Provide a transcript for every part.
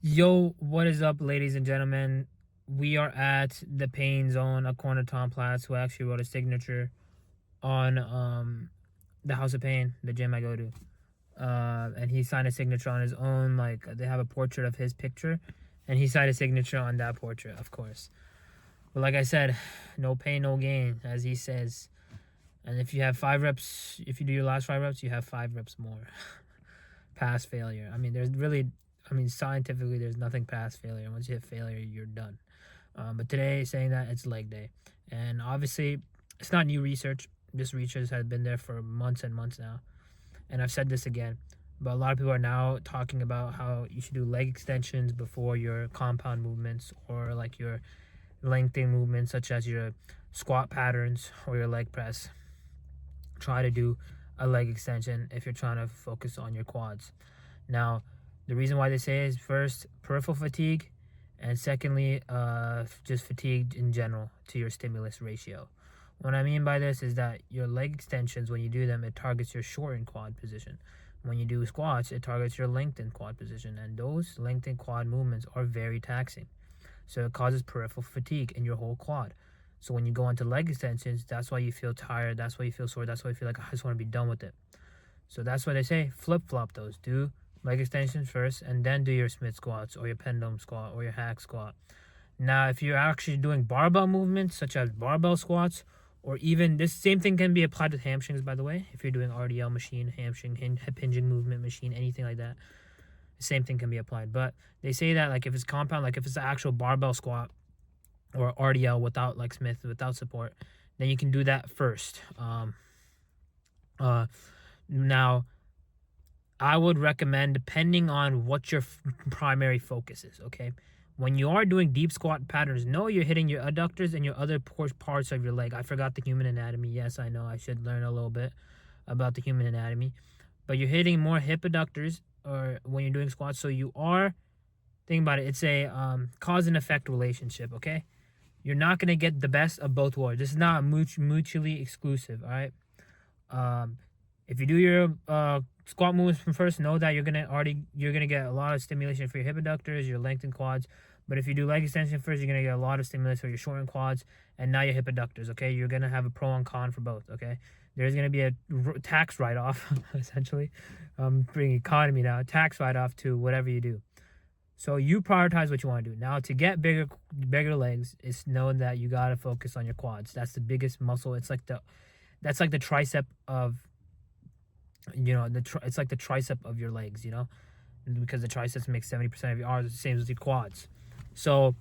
Yo, what is up, ladies and gentlemen? We are at the Pain Zone, a corner Tom Platz, who actually wrote a signature on the House of Pain, the gym I go to. And he signed a signature on his own. Like they have a portrait of his picture, and he signed a signature on that portrait, of course. But like I said, no pain, no gain, as he says. And if you have 5 reps, if you do your last 5 reps, you have 5 reps more. Past failure. Scientifically, there's nothing past failure. Once you hit failure, you're done. But today, saying that it's leg day, and obviously, it's not new research. This research has been there for months and months now, and I've said this again. But a lot of people are now talking about how you should do leg extensions before your compound movements or like your lengthening movements, such as your squat patterns or your leg press. Try to do a leg extension if you're trying to focus on your quads. Now, the reason why they say is first, peripheral fatigue, and secondly, just fatigue in general to your stimulus ratio. What I mean by this is that your leg extensions, when you do them, it targets your shortened quad position. When you do squats, it targets your lengthened quad position, and those lengthened quad movements are very taxing. So it causes peripheral fatigue in your whole quad. So when you go into leg extensions, that's why you feel tired, that's why you feel sore, that's why you feel like I just want to be done with it. So that's why they say flip-flop those. Do leg extensions first and then do your Smith squats or your pendulum squat or your hack squat. Now, if you're actually doing barbell movements such as barbell squats, or even this same thing can be applied to hamstrings, by the way. If you're doing RDL machine, hamstring, hip hinging movement machine, anything like that, the same thing can be applied. But they say that like if it's compound, like if it's the actual barbell squat or RDL without like Smith, without support, then you can do that first. Now, I would recommend, depending on what your primary focus is, okay? When you are doing deep squat patterns, know you're hitting your adductors and your other parts of your leg. I forgot the human anatomy. Yes, I know I should learn a little bit about the human anatomy. But you're hitting more hip adductors or when you're doing squats. So you are, think about it, it's a cause and effect relationship, okay? You're not going to get the best of both worlds. This is not mutually exclusive, all right? If you do your squat movements from first, know that you're gonna get a lot of stimulation for your hip adductors, your lengthened quads. But if you do leg extension first, you're gonna get a lot of stimulus for your shortened quads and now your hip adductors. Okay, you're gonna have a pro and con for both. Okay, there's gonna be a tax write-off essentially, bring economy now, tax write-off to whatever you do. So you prioritize what you want to do. Now to get bigger legs, it's known that you gotta focus on your quads. That's the biggest muscle. That's like the tricep of, it's like the tricep of your legs, because the triceps make 70% of your arms, the same as your quads. So,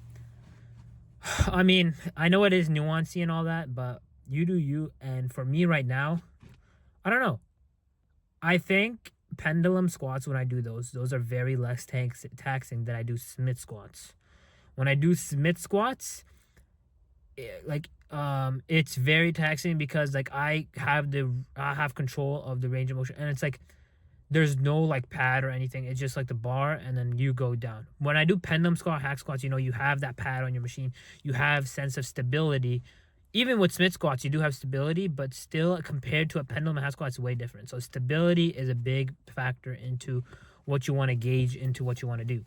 I mean, I know it is nuancy and all that, but you do you. And for me right now, I don't know. I think pendulum squats, when I do those are very less taxing than I do Smith squats. When I do Smith squats, it's very taxing because like I have control of the range of motion, and it's like there's no like pad or anything. It's just like the bar and then you go down. When I do pendulum squat, hack squats, you have that pad on your machine. You have sense of stability. Even with Smith squats, you do have stability, but still compared to a pendulum and hack squat, it's way different. So stability is a big factor into what you want to gauge, into what you want to do.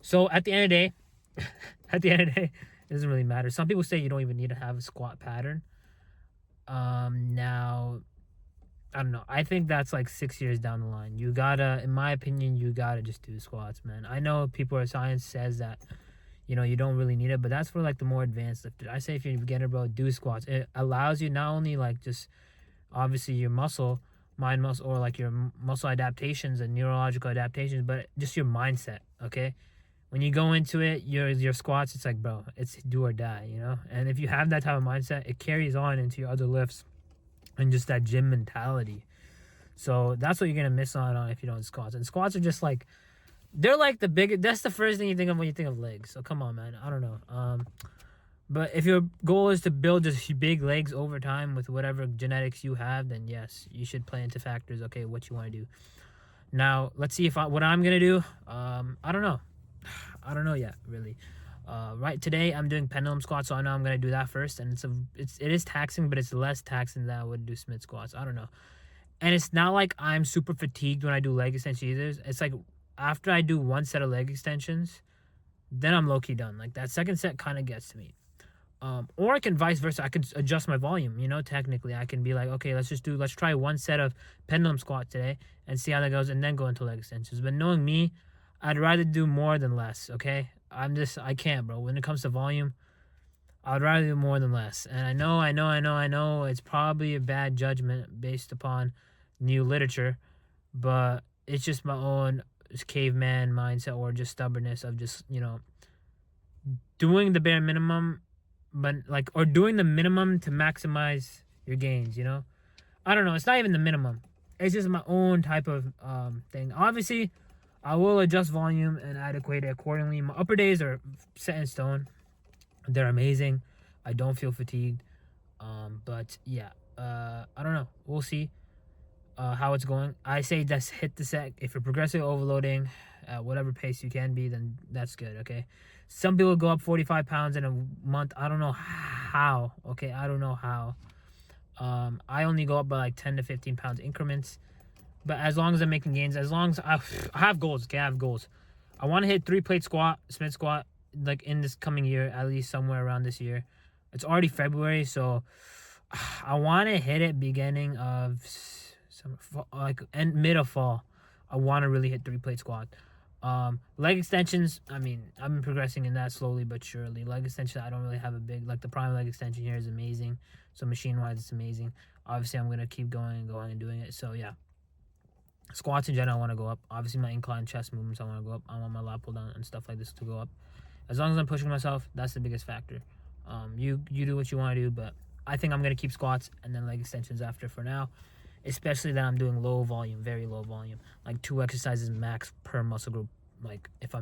So at the end of the day, it doesn't really matter. Some people say you don't even need to have a squat pattern. Now, I don't know. I think that's like 6 years down the line. You gotta, in my opinion, you gotta just do squats, man. I know science says that, you don't really need it, but that's for like the more advanced lifters. I say if you're a beginner, bro, do squats. It allows you not only like just obviously your mind muscle, or like your muscle adaptations and neurological adaptations, but just your mindset, okay? When you go into it, your squats, it's like, bro, it's do or die, And if you have that type of mindset, it carries on into your other lifts and just that gym mentality. So that's what you're gonna miss on if you don't squats. And squats are just like, they're like the biggest. That's the first thing you think of when you think of legs. So come on, man. I don't know. But if your goal is to build just big legs over time with whatever genetics you have, then yes, you should play into factors. Okay, what you want to do. Now let's see what I'm gonna do. I don't know. I don't know yet, really. Right today, I'm doing pendulum squats, so I know I'm gonna do that first, and it is taxing, but it's less taxing than I would do Smith squats. I don't know, and it's not like I'm super fatigued when I do leg extensions either. It's like after I do one set of leg extensions, then I'm low key done. Like that second set kind of gets to me. Or I can vice versa. I could adjust my volume. Technically, I can be like, okay, let's try one set of pendulum squat today and see how that goes, and then go into leg extensions. But knowing me, I'd rather do more than less. Okay, I can't, bro. When it comes to volume, I'd rather do more than less. And I know. It's probably a bad judgment based upon new literature, but it's just my own caveman mindset or just stubbornness of just doing the bare minimum, but or doing the minimum to maximize your gains. I don't know. It's not even the minimum. It's just my own type of thing. Obviously, I will adjust volume and adequate it accordingly. My upper days are set in stone. They're amazing. I don't feel fatigued. But yeah, I don't know. We'll see how it's going. I say just hit the set. If you're progressively overloading at whatever pace you can be, then that's good, okay? Some people go up 45 pounds in a month. I don't know how, okay? I don't know how. I only go up by like 10 to 15 pounds increments. But as long as I'm making gains, as long as I have goals, okay? I have goals. I want to hit 3-plate squat, Smith squat, like in this coming year, at least somewhere around this year. It's already February, so I want to hit it beginning of mid of fall. I want to really hit 3-plate squat. Leg extensions, I mean, I've been progressing in that slowly but surely. Leg extension, I don't really have a big, the prime leg extension here is amazing. So machine-wise, it's amazing. Obviously, I'm going to keep going and doing it. So, yeah. Squats in general, I want to go up. Obviously, my incline chest movements, I want to go up. I want my lat pull down and stuff like this to go up. As long as I'm pushing myself, that's the biggest factor. You do what you want to do, but I think I'm going to keep squats and then leg extensions after for now. Especially that I'm doing low volume, very low volume. Like 2 exercises max per muscle group. Like if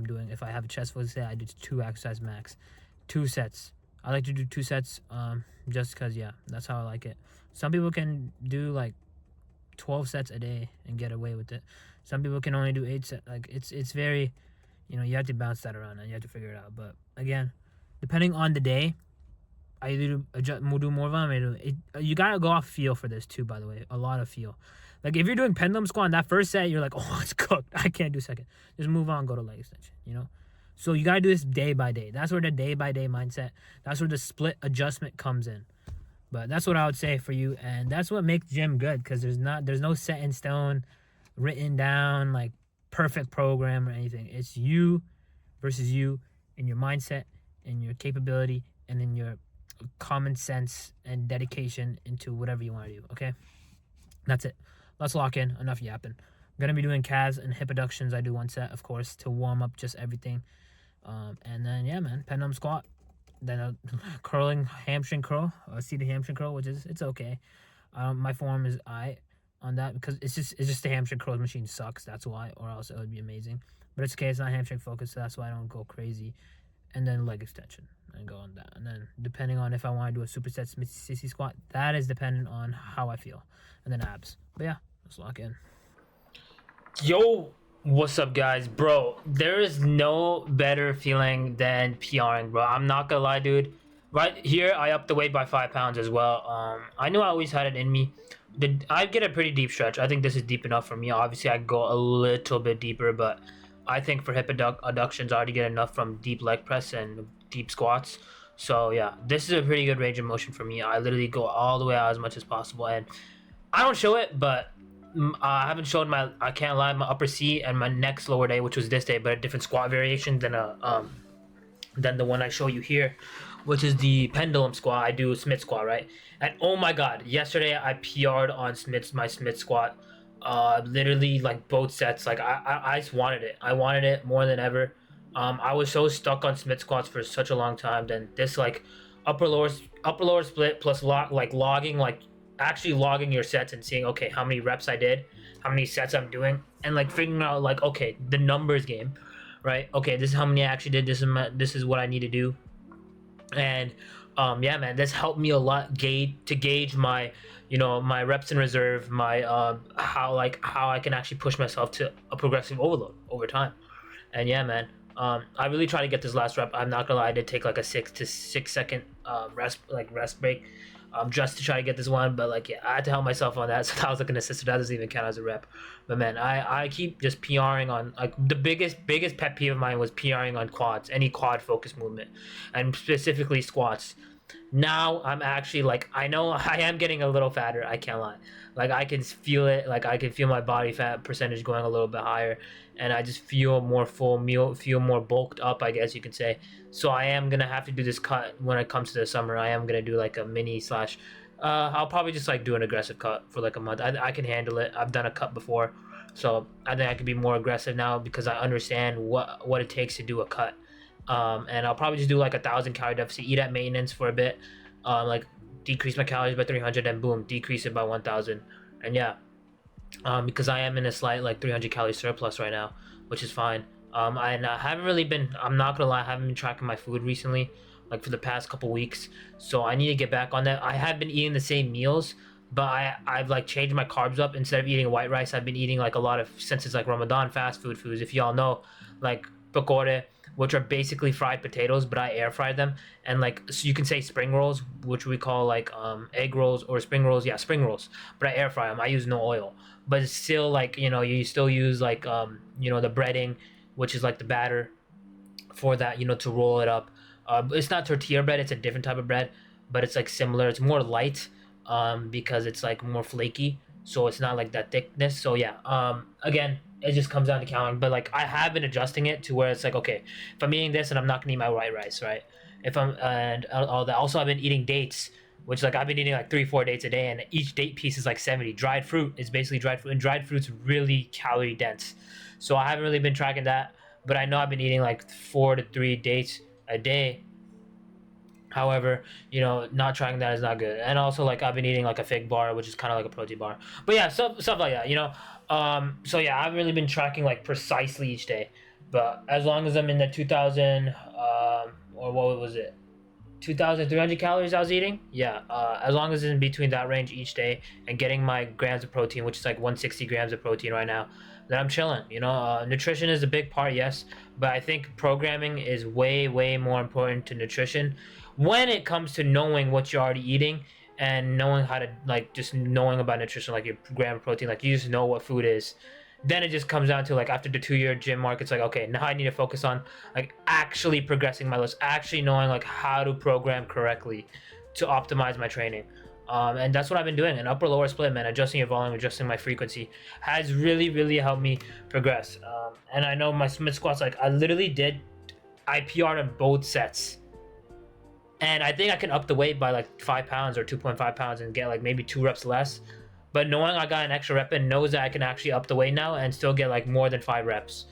I have a chest focus day, I do 2 exercise max. 2 sets. I like to do 2 sets just because, yeah, that's how I like it. Some people can do like 12 sets a day and get away with it. Some people can only do 8 sets. Like it's very, you have to bounce that around and you have to figure it out. But again, depending on the day, I either do more volume. You gotta go off feel for this too. By the way, a lot of feel. Like if you're doing pendulum squat in that first set, you're like, oh, it's cooked. I can't do second. Just move on, go to leg extension. So you gotta do this day by day. That's where the day by day mindset. That's where the split adjustment comes in. But that's what I would say for you, and that's what makes gym good because there's no set in stone, written down like perfect program or anything. It's you versus you and your mindset and your capability and then your common sense and dedication into whatever you want to do, okay? That's it. Let's lock in. Enough yapping. I'm going to be doing calves and hip abductions. I do 1 set, of course, to warm up just everything. And then, yeah, man, pendulum squat. Then a curling hamstring curl, a seated hamstring curl, which it's okay. My form is on that because it's just the hamstring curl machine sucks. That's why, or else it would be amazing. But it's okay. It's not hamstring focused, so that's why I don't go crazy. And then leg extension and go on that. And then depending on if I want to do a superset sissy squat, that is dependent on how I feel. And then abs. But yeah, let's lock in. Yo, what's up, guys? Bro, there is no better feeling than PRing, bro. I'm not gonna lie, dude. Right here, I upped the weight by 5 pounds as well. I knew I always had it in me. I get a pretty deep stretch. I think this is deep enough for me. Obviously, I go a little bit deeper, but I think for hip adductions, I already get enough from deep leg press and deep squats. So yeah, this is a pretty good range of motion for me. I literally go all the way out as much as possible, and I don't show it, but I haven't shown I can't lie, my upper C and my next lower day, which was this day, but a different squat variation than the one I show you here, which is the pendulum squat. I do Smith squat, right? And oh my god, yesterday I PR'd on my Smith squat. Literally like both sets. Like I just wanted it. I wanted it more than ever. I was so stuck on Smith squats for such a long time. Then this like upper lower split plus actually logging your sets and seeing, okay, how many reps I did, how many sets I'm doing, and like figuring out like, okay, the numbers game, right? Okay, this is how many I actually did. This is what I need to do. And yeah, man, this helped me a lot to gauge my my reps in reserve, my how I can actually push myself to a progressive overload over time. And yeah, man, I really try to get this last rep. I'm not gonna lie, I did take like a 6 to 6 second rest break. just to try to get this one. But like, yeah, I had to help myself on that. So that was like an assist. So that doesn't even count as a rep. But man, I keep just PRing on, like, the biggest pet peeve of mine was PRing on quads, any quad focused movement, and specifically squats. Now I'm actually like, I know I am getting a little fatter. I can't lie. Like, I can feel it. Like, I can feel my body fat percentage going a little bit higher, and I just feel more full, feel more bulked up, I guess you could say. So I am gonna have to do this cut when it comes to the summer. I am gonna do like a mini slash. I'll probably just like do an aggressive cut for like a month. I can handle it. I've done a cut before, so I think I can be more aggressive now because I understand what it takes to do a cut. And I'll probably just do like 1,000 calorie deficit, eat at maintenance for a bit, like decrease my calories by 300, and boom, decrease it by 1,000. And yeah, because I am in a slight like 300 calorie surplus right now, which is fine. I haven't really been, I'm not gonna lie, I haven't been tracking my food recently, like for the past couple weeks. So I need to get back on that. I have been eating the same meals, but I've like changed my carbs up. Instead of eating white rice, I've been eating like a lot of, since it's like Ramadan, fast foods. If y'all know, like pakore, which are basically fried potatoes, but I air fried them. And like, so you can say spring rolls, which we call like egg rolls or spring rolls. Yeah, spring rolls. But I air fry them. I use no oil. But it's still like, you still use like the breading, which is like the batter for that, to roll it up. It's not tortilla bread, it's a different type of bread, but it's like similar. It's more light because it's like more flaky, so it's not like that thickness. So yeah, again, it just comes down to counting. But like, I have been adjusting it to where it's like, okay, if I'm eating this and I'm not gonna eat my white rice, right? If I'm and all that. Also, I've been eating dates, which like I've been eating like 3-4 dates a day, and each date piece is like 70. Dried fruit is basically dried fruit, and dried fruit's really calorie dense. So I haven't really been tracking that, but I know I've been eating like 4 to 3 dates a day. However, not tracking that is not good. And also, like, I've been eating like a fig bar, which is kind of like a protein bar. But yeah, stuff like that. So yeah, I haven't really been tracking like precisely each day, but as long as I'm in the 2,000, or what was it, 2,300 calories I was eating, yeah. As long as it's in between that range each day and getting my grams of protein, which is like 160 grams of protein right now, then I'm chilling. Nutrition is a big part, yes, but I think programming is way more important to nutrition when it comes to knowing what you're already eating and knowing how to, like, just knowing about nutrition, like your gram of protein, like you just know what food is. Then it just comes down to, like, after the 2-year gym mark, it's like, okay, now I need to focus on like actually progressing my list, actually knowing like how to program correctly to optimize my training. And that's what I've been doing. An upper lower split, man, adjusting your volume, adjusting my frequency has really helped me progress. And I know my Smith squats, like, I PR'd in both sets. And I think I can up the weight by like 5 pounds or 2.5 pounds and get like maybe 2 reps less. But knowing I got an extra rep in knows that I can actually up the weight now and still get like more than 5 reps,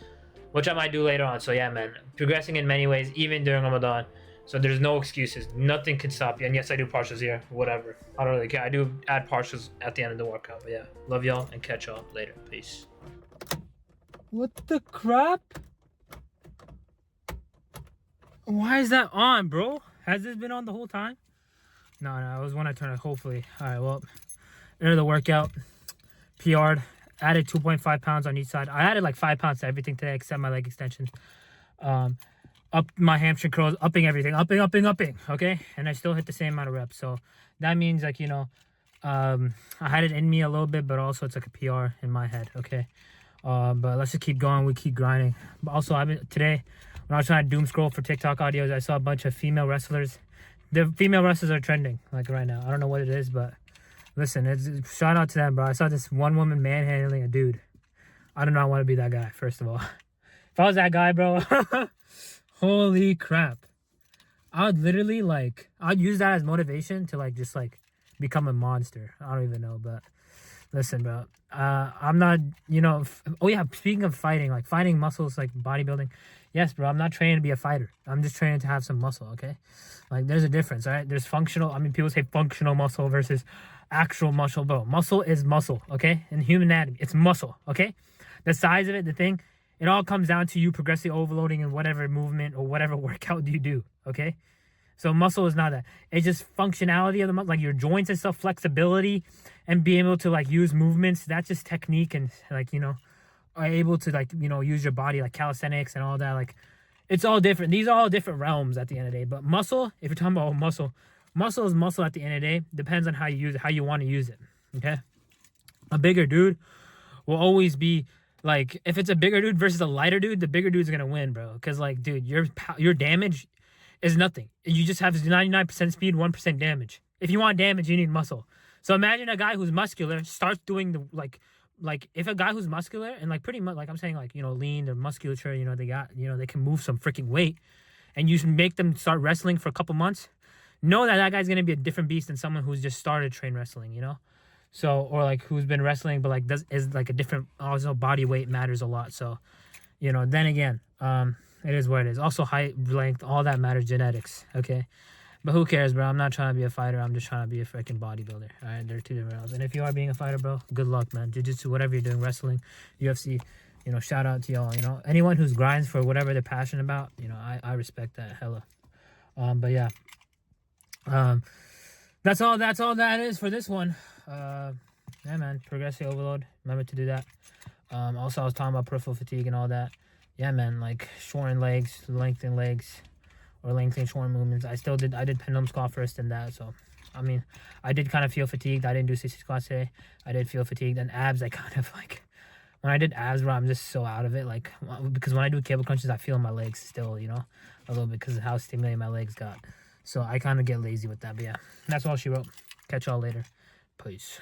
which I might do later on. So yeah, man, progressing in many ways, even during Ramadan. So there's no excuses. Nothing can stop you. And yes, I do partials here. Whatever. I don't really care. I do add partials at the end of the workout. But yeah, love y'all and catch y'all later. Peace. What the crap? Why is that on, bro? Has this been on the whole time? No, it was when I turned it, hopefully. All right, well, end of the workout, PR'd, added 2.5 pounds on each side. I added like 5 pounds to everything today except my leg extensions. Up my hamstring curls, upping everything, upping, okay? And I still hit the same amount of reps. So that means, like, I had it in me a little bit, but also it's like a PR in my head, okay? But let's just keep going. We keep grinding. But also, today, when I was trying to doom scroll for TikTok audios, I saw a bunch of female wrestlers. The female wrestlers are trending, like, right now. I don't know what it is, but listen, shout out to them, bro. I saw this one woman manhandling a dude. I do not want to be that guy, first of all. If I was that guy, bro, holy crap. I would literally, like, I'd use that as motivation to, like, just, like, become a monster. I don't even know, but listen, bro. I'm not, oh yeah, speaking of fighting, like, fighting muscles, like, bodybuilding. Yes, bro, I'm not training to be a fighter. I'm just training to have some muscle, okay? Like, there's a difference, all right? There's functional, people say functional muscle versus actual muscle, bro. Muscle is muscle, okay? In human anatomy, it's muscle, okay? The size of it, the thing, it all comes down to you progressively overloading in whatever movement or whatever workout you do, okay? So muscle is not that. It's just functionality of the muscle, like your joints and stuff, flexibility, and being able to, like, use movements. That's just technique and, like, are able to, like, use your body, like calisthenics and all that. Like, it's all different. These are all different realms at the end of the day. But muscle, if you're talking about muscle, Muscle is muscle at the end of the day. Depends on how you use it, how you want to use it. Okay. A bigger dude will always be like, if it's a bigger dude versus a lighter dude, the bigger dude's gonna win, bro. Because like, dude, your damage is nothing. You just have 99% speed, 1% damage. If you want damage, you need muscle. So imagine a guy who's muscular starts doing the like if a guy who's muscular and like pretty much like I'm saying like lean, their musculature, they got they can move some freaking weight, and you make them start wrestling for a couple months, know that that guy's gonna be a different beast than someone who's just started train wrestling. So, or like who's been wrestling, but like is like a different. Also, body weight matters a lot. So, then again, it is what it is. Also, height, length, all that matters. Genetics, okay. But who cares, bro? I'm not trying to be a fighter. I'm just trying to be a freaking bodybuilder. All right, they're two different roles. And if you are being a fighter, bro, good luck, man. Jiu-jitsu, whatever you're doing, wrestling, UFC, shout out to y'all. Anyone who's grinds for whatever they're passionate about, I respect that hella. But yeah, that's all that is for this one. Yeah, man, progressive overload. Remember to do that. Also, I was talking about peripheral fatigue and all that. Yeah, man, like shorten legs, lengthen legs, or lengthen shorten movements. I did pendulum squat first and that. So, I mean, I did kind of feel fatigued. I didn't do 60 squats today. I did feel fatigued. And abs, I kind of like, when I did abs, bro, I'm just so out of it. Like, because when I do cable crunches, I feel my legs still, a little bit because of how stimulated my legs got. So I kind of get lazy with that. But yeah, that's all she wrote. Catch y'all later. Peace.